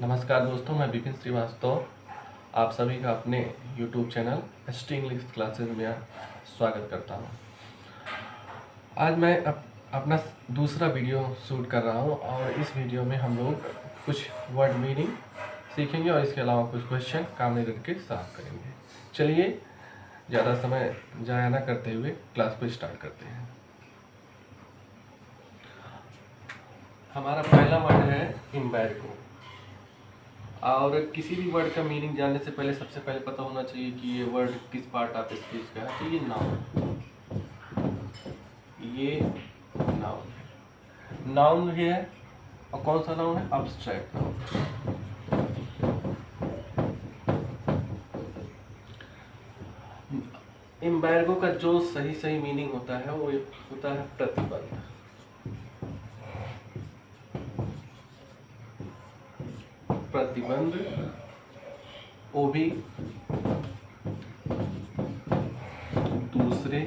नमस्कार दोस्तों, मैं विपिन श्रीवास्तव आप सभी का अपने YouTube channel ST English classes में स्वागत करता हूं। आज मैं अपना दूसरा वीडियो शूट कर रहा हूं और इस वीडियो में हम लोग कुछ वर्ड मीनिंग सीखेंगे और इसके अलावा कुछ क्वेश्चन काम करके सॉल्व करेंगे। चलिए ज़्यादा समय जाया ना करते हुए क्लास को स्टार्ट करते हैं। हमारा पहला वर्ड है एम्बैर्गो। और किसी भी वर्ड का मीनिंग जानने से पहले सबसे पहले पता होना चाहिए कि ये वर्ड किस पार्ट ऑफ स्पीच का है। तो ये नाउन है। नाउन भी है और कौन सा नाउन है? Abstract noun. एम्बैर्गो का जो सही मीनिंग होता है वो होता है प्रतिबंध। प्रतिबंध वो भी दूसरे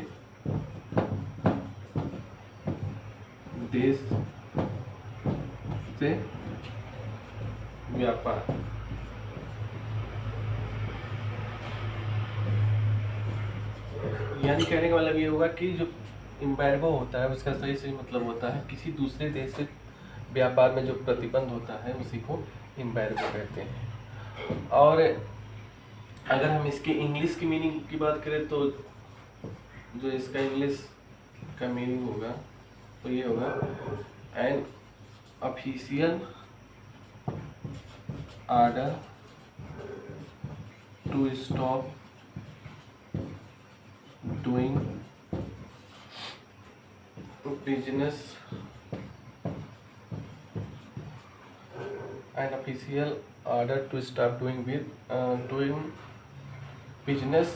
देश से व्यापार। यानी कहने का मतलब ये होगा कि जो एम्बैर्गो होता है उसका सही मतलब होता है किसी दूसरे देश से व्यापार में जो प्रतिबंध होता है उसी को एम्बैर्गो कहते हैं। और अगर हम इसके इंग्लिश की मीनिंग की बात करें तो जो इसका इंग्लिश का मीनिंग होगा तो ये होगा an official order to stop doing business an official order to stop doing business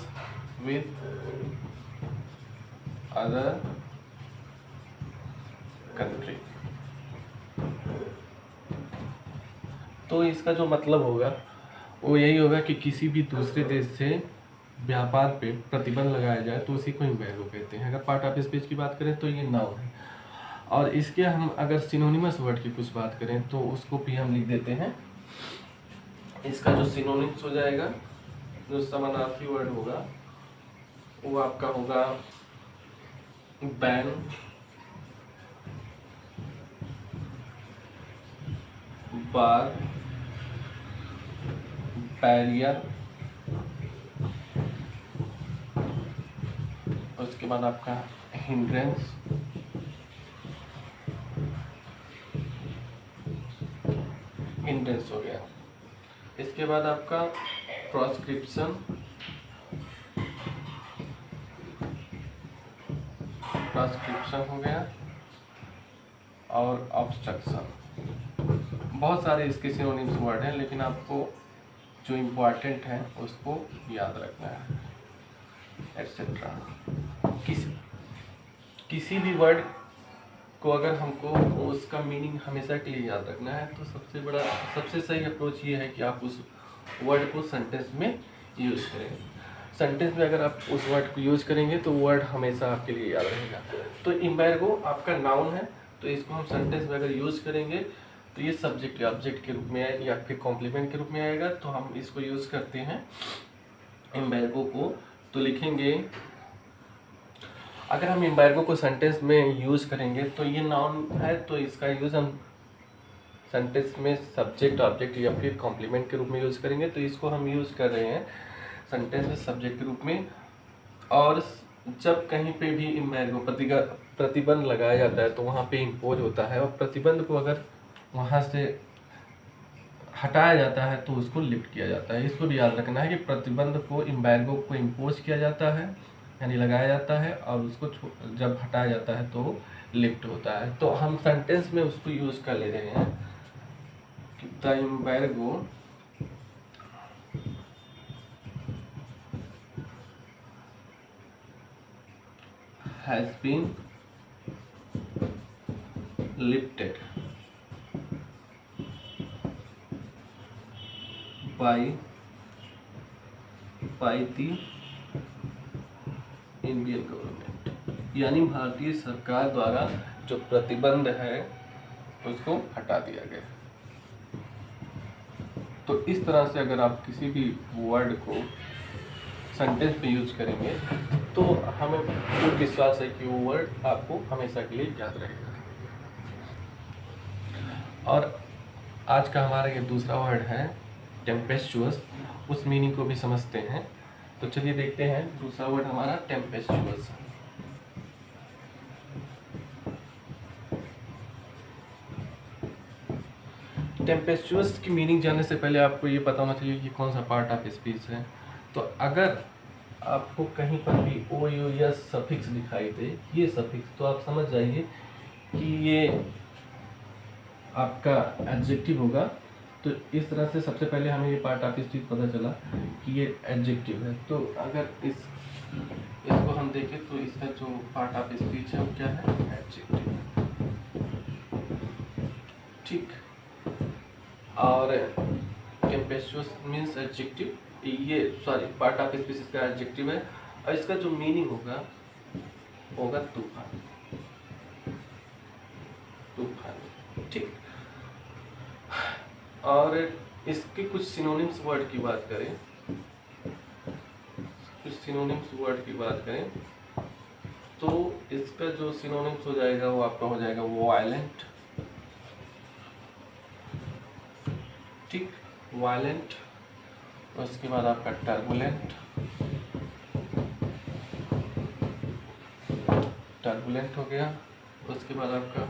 with other country। तो इसका जो मतलब होगा वो यही होगा कि किसी भी दूसरे देश से व्यापार पे प्रतिबंध लगाया जाए तो उसी को एम्बैर्गो कहते हैं। अगर पार्ट ऑफ स्पीच की बात करें तो ये नाउन है। और इसके हम अगर सिनोनिमस वर्ड की कुछ बात करें तो उसको भी हम लिख देते हैं। इसका जो सिनोनिम्स हो जाएगा, जो समानार्थी वर्ड होगा वो आपका होगा बैन, बार, बैरियर, उसके बाद आपका हिंड्रेंस, हो गया। इसके बाद आपका प्रोस्क्रिप्शन, हो गया और ऑब्स्ट्रक्शन। बहुत सारे इसके सिनोनिम्स वर्ड हैं लेकिन आपको जो इम्पोर्टेंट है उसको याद रखना है एटसेट्रा। किसी भी वर्ड को अगर हमको उसका मीनिंग हमेशा के लिए याद रखना है तो सबसे सही अप्रोच ये है कि आप उस वर्ड को सेंटेंस में यूज करें। सेंटेंस में अगर आप उस वर्ड को यूज करेंगे तो वर्ड हमेशा आपके लिए याद रहेगा। तो एम्बैर्गो आपका नाउन है तो इसको हम सेंटेंस में अगर यूज करेंगे तो ये सब्जेक्ट या ऑब्जेक्ट के रूप में आएगा या फिर कॉम्प्लीमेंट के रूप में आएगा। तो हम इसको यूज करते हैं एम्बैर्गो को, तो लिखेंगे अगर हम एम्बैर्गो को सेंटेंस में यूज करेंगे तो ये नाउन है तो इसका यूज हम सेंटेंस में सब्जेक्ट ऑब्जेक्ट या फिर कॉम्प्लीमेंट के रूप में यूज करेंगे। तो इसको हम यूज कर रहे हैं सेंटेंस में सब्जेक्ट के रूप में। और जब कहीं पे भी एम्बैर्गो प्रतिबंध लगाया जाता है तो वहाँ पे इम्पोज होता है और प्रतिबंध को अगर वहाँ से हटाया जाता है तो उसको लिफ्ट किया जाता है। इसको भी याद रखना है कि प्रतिबंध को एम्बैर्गो को इम्पोज किया जाता है यानी लगाया जाता है और उसको जब हटाया जाता है तो लिफ्ट होता है। तो हम सेंटेंस में उसको यूज कर ले रहे हैं कि the embargo has been lifted by the Indian government. यानी भारतीय सरकार द्वारा जो प्रतिबंध है उसको हटा दिया गया। तो इस तरह से अगर आप किसी भी वर्ड को सेंटेंस में यूज करेंगे तो हमें पूर्ण विश्वास है कि वो वर्ड आपको हमेशा के लिए याद रहेगा। और आज का हमारा ये दूसरा वर्ड है टेम्पेस्चुअस, उस मीनिंग को भी समझते हैं। तो चलिए देखते हैं दूसरा वर्ड हमारा टेम्पेस्चुअस। टेम्पेस्चुअस की मीनिंग जानने से पहले आपको ये पता होना चाहिए कि कौन सा पार्ट ऑफ स्पीच है। तो अगर आपको कहीं पर भी ओ यू या सफिक्स दिखाई दे, ये सफिक्स, तो आप समझ जाइए कि ये आपका एडजेक्टिव होगा। तो इस तरह से सबसे पहले हमें ये पार्ट ऑफ स्पीच पता चला कि ये एडजेक्टिव है। तो अगर इसको हम देखें तो इसका जो पार्ट ऑफ स्पीच है वो क्या है, एडजेक्टिव। ठीक, और टेम्पेस्चुअस मीन्स एडजेक्टिव, ये सॉरी पार्ट ऑफ स्पीच इसका एडजेक्टिव है। और इसका जो मीनिंग होगा तूफान, तूफान। ठीक, और इसके कुछ सिनोनिम्स वर्ड की बात करें, तो इसका जो सिनोनिम्स हो जाएगा वो आपका हो जाएगा वायलेंट। ठीक, वायलेंट। उसके बाद आपका टर्बुलेंट, टर्बुलेंट हो गया। उसके बाद आपका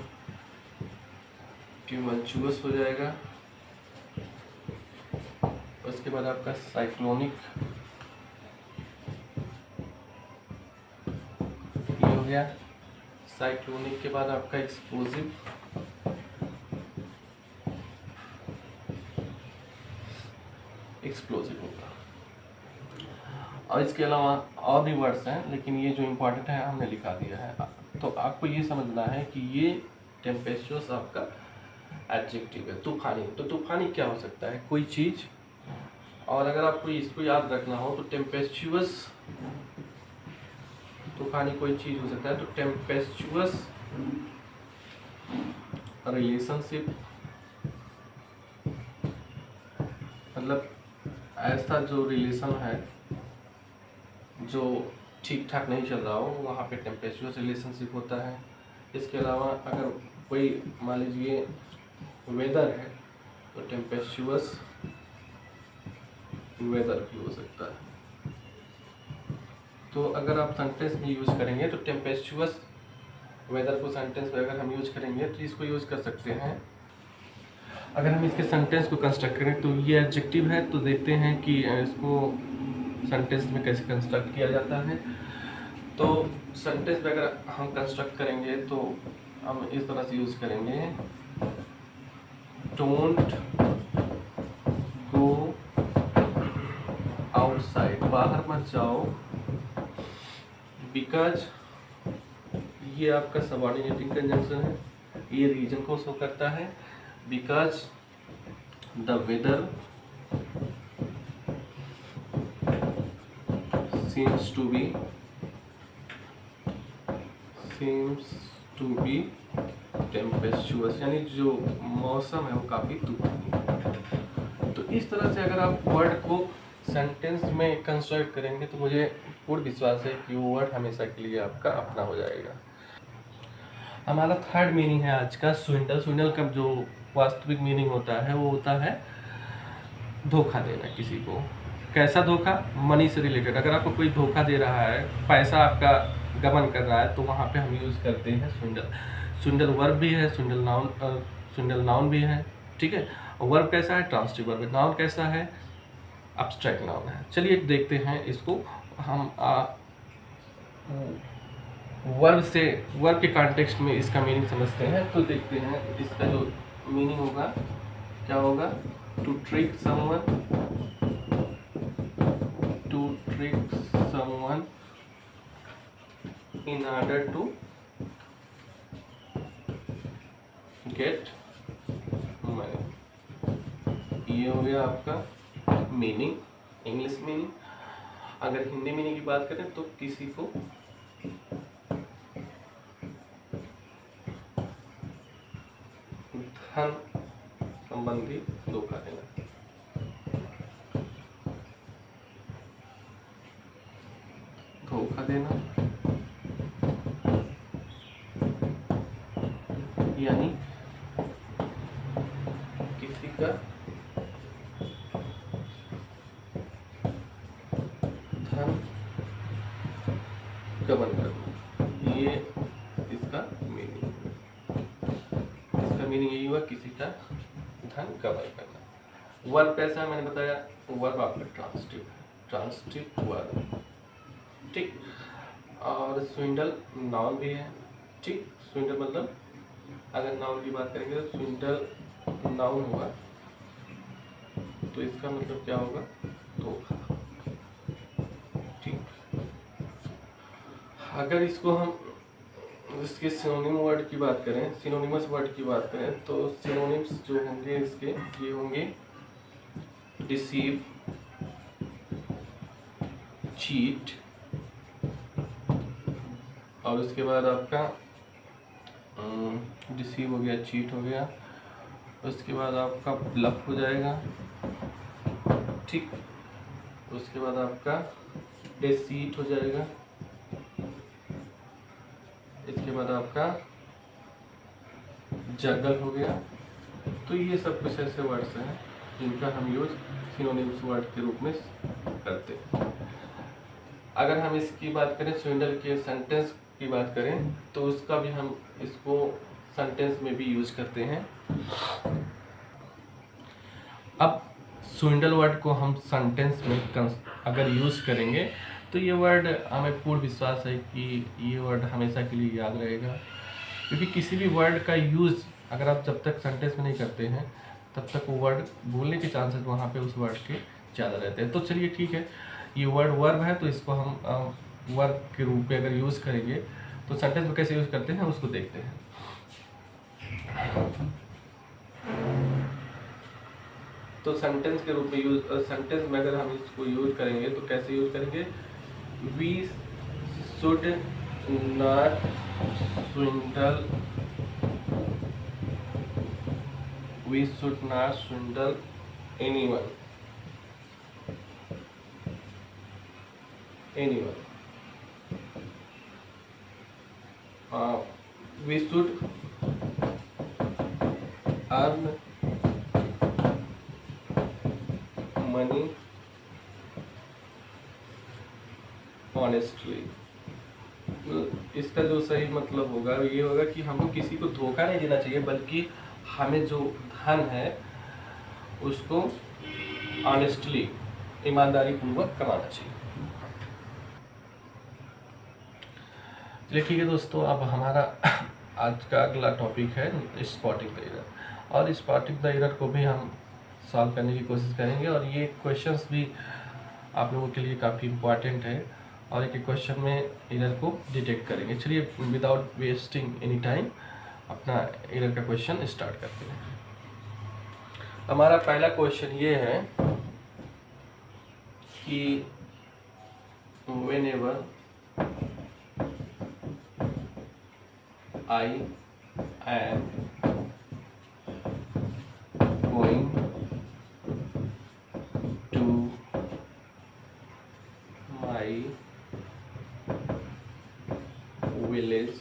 ट्यूमल्चुअस हो जाएगा। उसके बाद आपका साइक्लोनिक, ये हो गया। साइक्लोनिक के बाद आपका एक्सप्लोजिव, एक्सप्लोजिव होगा। और इसके अलावा और भी वर्ड्स हैं, लेकिन ये जो इम्पोर्टेंट है हमने लिखा दिया है। तो आपको ये समझना है कि ये टेम्पेस्चुअस आपका एडजेक्टिव है, तूफानी। तो तूफानी क्या हो सकता है, कोई चीज़। और अगर आपको इसको याद रखना हो तो टेम्पेस्चुअस, तूफानी कोई चीज़ हो सकता है। तो टेम्पेस्चुअस रिलेशनशिप, मतलब ऐसा जो रिलेशन है जो ठीक ठाक नहीं चल रहा हो, वहाँ पे टेम्पेस्चुअस रिलेशनशिप होता है। इसके अलावा अगर कोई मान लीजिए वेदर है तो टेम्पेस्चुअस वेदर भी हो सकता है। तो अगर आप सेंटेंस में यूज करेंगे तो टेम्पेस्चुअस वेदर को सेंटेंस में अगर हम यूज करेंगे तो इसको यूज कर सकते हैं। अगर हम इसके सेंटेंस को कंस्ट्रक्ट करें तो ये एडजेक्टिव है, तो देखते हैं कि इसको सेंटेंस में कैसे कंस्ट्रक्ट किया जाता है। तो सेंटेंस में अगर हम कंस्ट्रक्ट करेंगे तो हम इस तरह से यूज करेंगे, डोंट गो आउटसाइड, बाहर मत जाओ। बिकॉज ये आपका सबऑर्डिनेटिंग कंजंक्शन है, ये रीजन को शो करता है। Because the weather seems to be tempestuous, यानी जो मौसम है वो काफ़ी तूफानी। तो इस तरह से अगर आप वर्ड को सेंटेंस में कंस्ट्रक्ट करेंगे तो मुझे पूर्ण विश्वास है कि वो वर्ड हमेशा के लिए आपका अपना हो जाएगा। हमारा थर्ड मीनिंग है आज का स्विंडल। स्विंडल का जो वास्तविक मीनिंग होता है वो होता है धोखा देना किसी को। कैसा धोखा, मनी से रिलेटेड। अगर आपको कोई धोखा दे रहा है, पैसा आपका गबन कर रहा है, तो वहाँ पे हम यूज़ करते हैं स्विंडल। स्विंडल वर्ब भी है, स्विंडल नाउन भी है। ठीक है, वर्ब कैसा है, ट्रांसिटिव वर्ब। नाउन कैसा है, एब्स्ट्रैक्ट नाउन है। चलिए देखते हैं इसको हम वर्ब के कॉन्टेक्स्ट में इसका मीनिंग समझते हैं। तो देखते हैं इसका जो मीनिंग होगा क्या होगा, to trick someone in order to get money। ये हो गया आपका मीनिंग, इंग्लिश मीनिंग। अगर हिंदी मीनिंग की बात करें तो किसी को धन संबंधी धोखा देना। देना, यानी किसी का धन गबन करना, ये इसका मीनिंग। इसका मीनिंग यही हुआ, किसी का धन गबन करना। वर्ब कैसा है मैंने बताया, वर्ब आपका ट्रांसिटिव है, ट्रांसिटिव वर्ब, ठीक। और स्विंडल नाउन भी है, ठीक। स्विंडल मतलब अगर नाउन की बात करेंगे तो स्विंडल नाउन हुआ, तो इसका मतलब क्या होगा, धोखा, ठीक। अगर इसको हम इसके सिनोनिम वर्ड की बात करें, सिनोनिमस वर्ड की बात करें, तो सिनोनिम्स जो होंगे इसके ये होंगे डिसीव, चीट, और उसके बाद आपका डिसीव हो गया, चीट हो गया, उसके बाद आपका ब्लफ हो जाएगा, ठीक। उसके बाद आपका डेसीट हो जाएगा, इसके बाद आपका जगल हो गया। तो ये सब कुछ ऐसे वर्ड्स हैं जिनका हम यूज सिनोनिम्स वर्ड के रूप में करते हैं। अगर हम इसकी बात करें, स्विंडल के सेंटेंस की बात करें, तो उसका भी हम इसको सेंटेंस में भी यूज करते हैं। अब स्विंडल वर्ड को हम सेंटेंस में अगर यूज करेंगे तो ये वर्ड हमें पूर्ण विश्वास है कि ये वर्ड हमेशा के लिए याद रहेगा, क्योंकि किसी भी वर्ड का यूज अगर आप जब तक सेंटेंस में नहीं करते हैं तब तक वो वर्ड भूलने के चांसेस वहाँ पे उस वर्ड के ज़्यादा रहते हैं। तो चलिए ठीक है, ये वर्ड वर्ब है, तो इसको हम वर्ब के रूप में अगर यूज़ करेंगे तो सेंटेंस में कैसे यूज़ करते हैं उसको देखते हैं। तो सेंटेंस के रूप में सेंटेंस में अगर हम इसको यूज करेंगे तो कैसे यूज करेंगे, we should not swindle, we should not swindle anyone, anyone. We should earn money honestly. इसका जो सही मतलब होगा ये होगा कि हमको किसी को धोखा नहीं देना चाहिए, बल्कि हमें जो धन है उसको ऑनेस्टली, ईमानदारी पूर्वक कमाना चाहिए। चलिए ठीक है दोस्तों, अब हमारा आज का अगला टॉपिक है स्पॉटिंग द एरर, और स्पॉटिंग द एरर को भी हम सॉल्व करने की कोशिश करेंगे, और ये क्वेश्चंस भी आप लोगों के लिए काफ़ी इम्पॉर्टेंट है, और एक क्वेश्चन में एरर को डिटेक्ट करेंगे। चलिए विदाउट वेस्टिंग एनी टाइम अपना एरर का क्वेश्चन स्टार्ट करते हैं। हमारा पहला क्वेश्चन ये है कि whenever I am going to my village,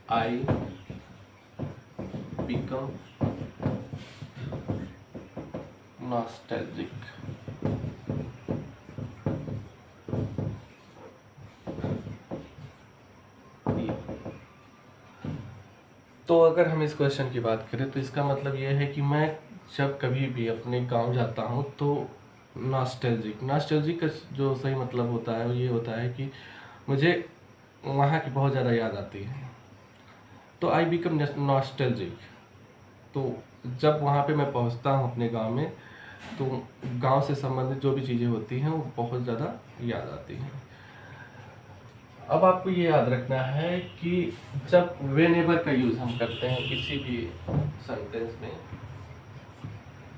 I become nostalgic. तो अगर हम इस क्वेश्चन की बात करें तो इसका मतलब ये है कि मैं जब कभी भी अपने गांव जाता हूं तो नॉस्टैल्जिक का जो सही मतलब होता है वो ये होता है कि मुझे वहाँ की बहुत ज़्यादा याद आती है, तो आई बिकम नॉस्टैल्जिक। तो जब वहाँ पे मैं पहुँचता हूँ अपने गांव में, तो गांव से संबंधित जो भी चीज़ें होती हैं वो बहुत ज़्यादा याद आती हैं। अब आपको ये याद रखना है कि जब व्हेनेवर का यूज़ हम करते हैं किसी भी सेंटेंस में,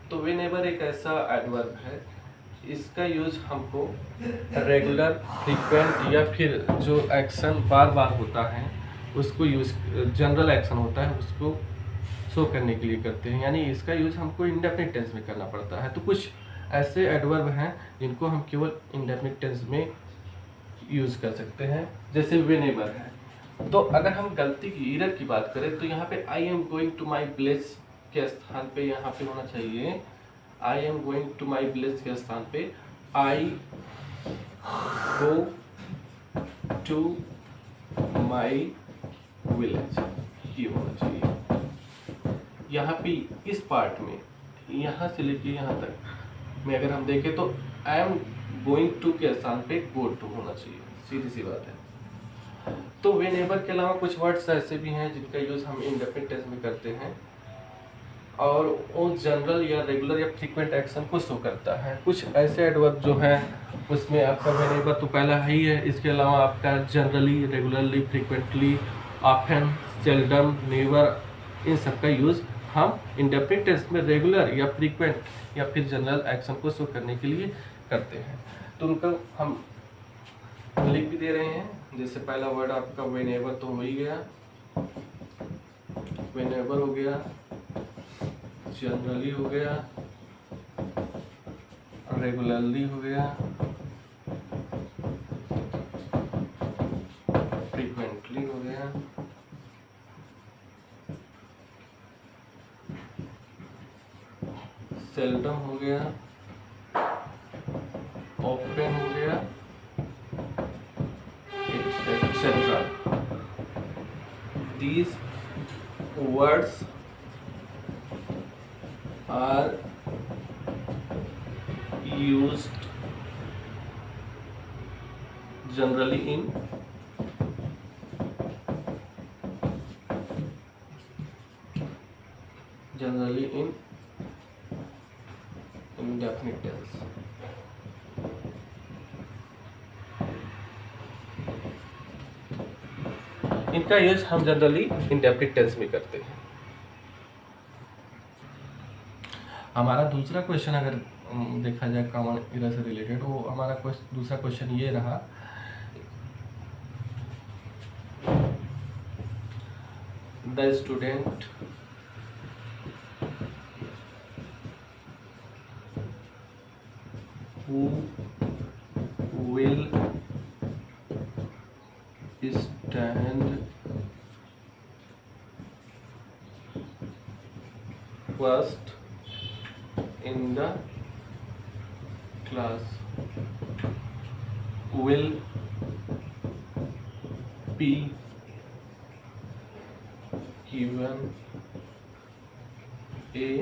तो व्हेनेवर एक ऐसा एडवर्ब है, इसका यूज़ हमको रेगुलर, फ्रीक्वेंट या फिर जो एक्शन बार बार होता है उसको यूज़, जनरल एक्शन होता है उसको शो करने के लिए करते हैं, यानी इसका यूज़ हमको इंडेफिनिट टेंस में करना पड़ता है। तो कुछ ऐसे एडवर्ब हैं जिनको हम केवल इंडेफिनिट टेंस में यूज़ कर सकते हैं, जैसे व्हेनेवर है। तो अगर हम गलती की एरर की बात करें तो यहाँ पे I am going to my village के स्थान पे यहाँ पे होना चाहिए I am going to my village के स्थान पे आई गो टू माई विलेज, ये होना चाहिए। यहाँ पे इस पार्ट में यहाँ से लेके यहाँ तक में अगर हम देखें तो आई एम गोइंग टू के स्थान पे गो टू होना चाहिए, सीधी सी बात है। तो व्हेनेवर के अलावा कुछ वर्ड्स ऐसे भी हैं जिनका यूज़ हम इंडेफिनिट टेंस में करते हैं और वो जनरल या रेगुलर या फ्रीक्वेंट एक्शन को शो करता है। कुछ ऐसे एडवर्ब जो हैं उसमें आपका व्हेनेवर तो पहला ही है, इसके अलावा आपका generally, regularly, frequently, often, seldom, never, इन सब का यूज़ हम इंडेफिनिट टेंस में रेगुलर या फ्रीक्वेंट या फिर जनरल एक्शन को शो करने के लिए करते हैं। तो उनको हम लिख भी दे रहे हैं। जैसे पहला वर्ड आपका व्हेनेवर तो हो ही गया, व्हेनेवर हो गया, जनरली हो गया, रेगुलरली हो गया, फ्रीक्वेंटली हो गया, सेल्डम हो गया, ऑफन हो गया, etc. These words are used generally in indefinite tense। इनका यूज हम जनरली इंडेफिनिट टेंस में करते हैं। हमारा दूसरा क्वेश्चन अगर देखा जाए कॉमन एरर से रिलेटेड, वो हमारा दूसरा क्वेश्चन ये रहा, the student who will stand first in the class will be given a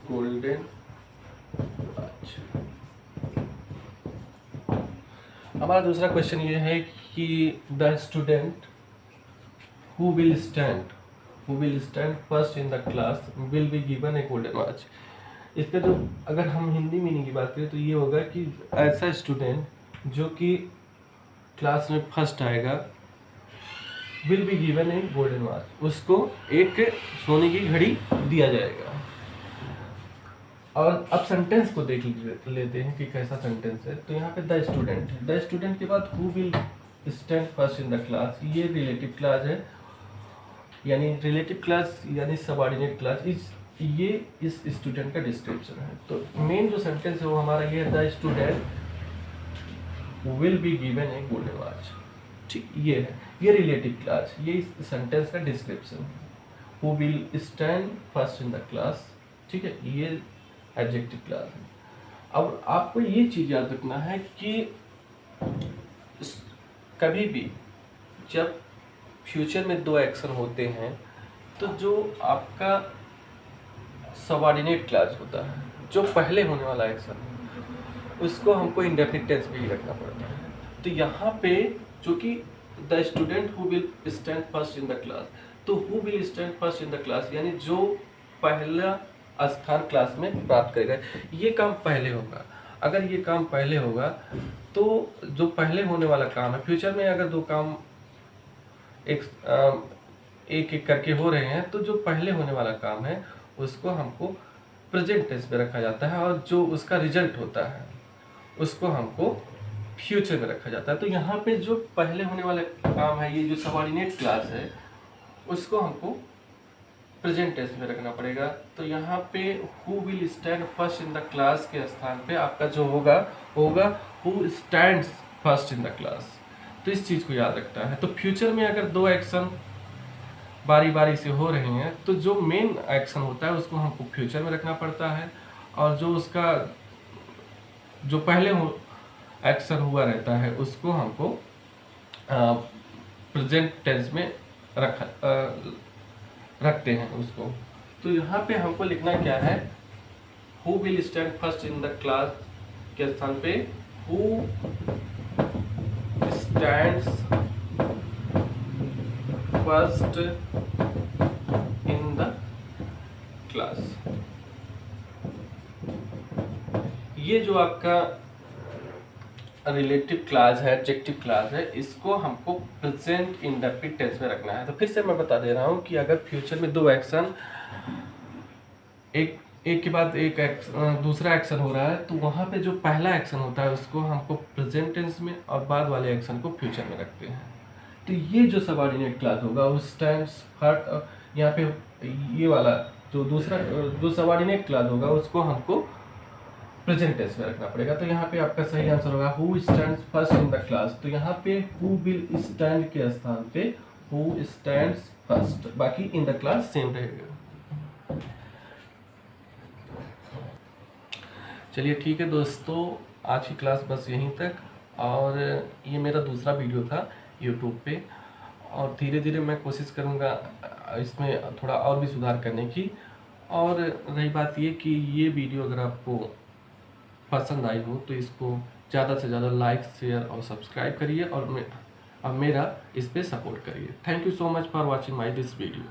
golden watch। हमारा दूसरा क्वेश्चन ये है कि the student who will stand first in the class will be given A golden watch. इसका जो अगर हम Hindi meaning की बात करें तो ये होगा कि ऐसा स्टूडेंट जो कि क्लास में फर्स्ट आएगा will be given A golden watch, उसको एक सोने की घड़ी दिया जाएगा। और अब सेंटेंस को देख लेते हैं कि कैसा सेंटेंस है। तो यहाँ पे द स्टूडेंट के बाद who will stand first in the class, ये रिलेटिव क्लास है, यानी रिलेटिव क्लास यानी सबऑर्डिनेट क्लास, ये इस स्टूडेंट का डिस्क्रिप्शन है। तो मेन जो सेंटेंस है वो हमारा ये है, the student will be given A golden watch. ठीक, ये है, ये रिलेटिव क्लास, ये इस सेंटेंस का डिस्क्रिप्शन है। Who will stand first in the class, ठीक है, ये एडजेक्टिव क्लास है। अब आपको ये चीज़ याद रखना है कि कभी भी जब फ्यूचर में दो एक्शन होते हैं तो जो आपका सबऑर्डिनेट क्लास होता है, जो पहले होने वाला एक्शन है, उसको हमको इंडेफिनिट टेंस में ही रखना पड़ता है। तो यहाँ पे जो कि the student who will stand first in the class, तो who will stand first in the class यानी जो पहला स्थान क्लास में प्राप्त करेगा, ये काम पहले होगा। अगर ये काम पहले होगा तो जो पहले होने वाला काम है, फ्यूचर में अगर दो काम एक एक करके हो रहे हैं तो जो पहले होने वाला काम है उसको हमको प्रेजेंट टेंस में रखा जाता है और जो उसका रिजल्ट होता है उसको हमको फ्यूचर में रखा जाता है। तो यहाँ पे जो पहले होने वाला काम है, ये जो सबऑर्डिनेट क्लास है, उसको हमको प्रेजेंट टेंस में रखना पड़ेगा। तो यहाँ पे who will stand first in the class के स्थान पे आपका जो होगा who stands first in the class. तो इस चीज़ को याद रखता है। तो फ्यूचर में अगर दो एक्शन बारी बारी से हो रहे हैं तो जो मेन एक्शन होता है उसको हमको फ्यूचर में रखना पड़ता है, और जो उसका जो पहले एक्शन हुआ रहता है उसको हमको प्रेजेंट टेंस में रखते हैं उसको। तो यहाँ पे हमको लिखना क्या है, who will stand first in the class के स्थान पे who stands first in the class. ये जो आपका रिलेटिव क्लास है, एडजेक्टिव क्लास है, इसको हमको प्रेजेंट इंडेफिनिट टेंस में रखना है। तो फिर से मैं बता दे रहा हूँ कि अगर फ्यूचर में दो एक्शन एक के बाद एक दूसरा एक्शन हो रहा है तो वहाँ पे जो पहला एक्शन होता है उसको हमको प्रेजेंट टेंस में और बाद वाले एक्शन को फ्यूचर में रखते हैं। तो ये जो सबऑर्डिनेट क्लास होगा उस टाइम यहाँ पे ये वाला जो दूसरा जो सबऑर्डिनेट क्लास होगा उसको हमको प्रेजेंट टेंस में रखना पड़ेगा। तो यहाँ पे आपका सही आंसर होगा who stands first in the class. तो यहाँ पे हु विल स्टैंड के स्थान पे हु स्टैंड्स फर्स्ट, बाकी इन द क्लास सेम रहेगा। चलिए ठीक है दोस्तों, आज की क्लास बस यहीं तक। और ये मेरा दूसरा वीडियो था यूट्यूब पे, और धीरे धीरे मैं कोशिश करूँगा इसमें थोड़ा और भी सुधार करने की। और रही बात ये कि ये वीडियो अगर आपको पसंद आई हो तो इसको ज़्यादा से ज़्यादा लाइक, शेयर और सब्सक्राइब करिए, और मेरा इस पर सपोर्ट करिए। Thank you so much for watching my this video.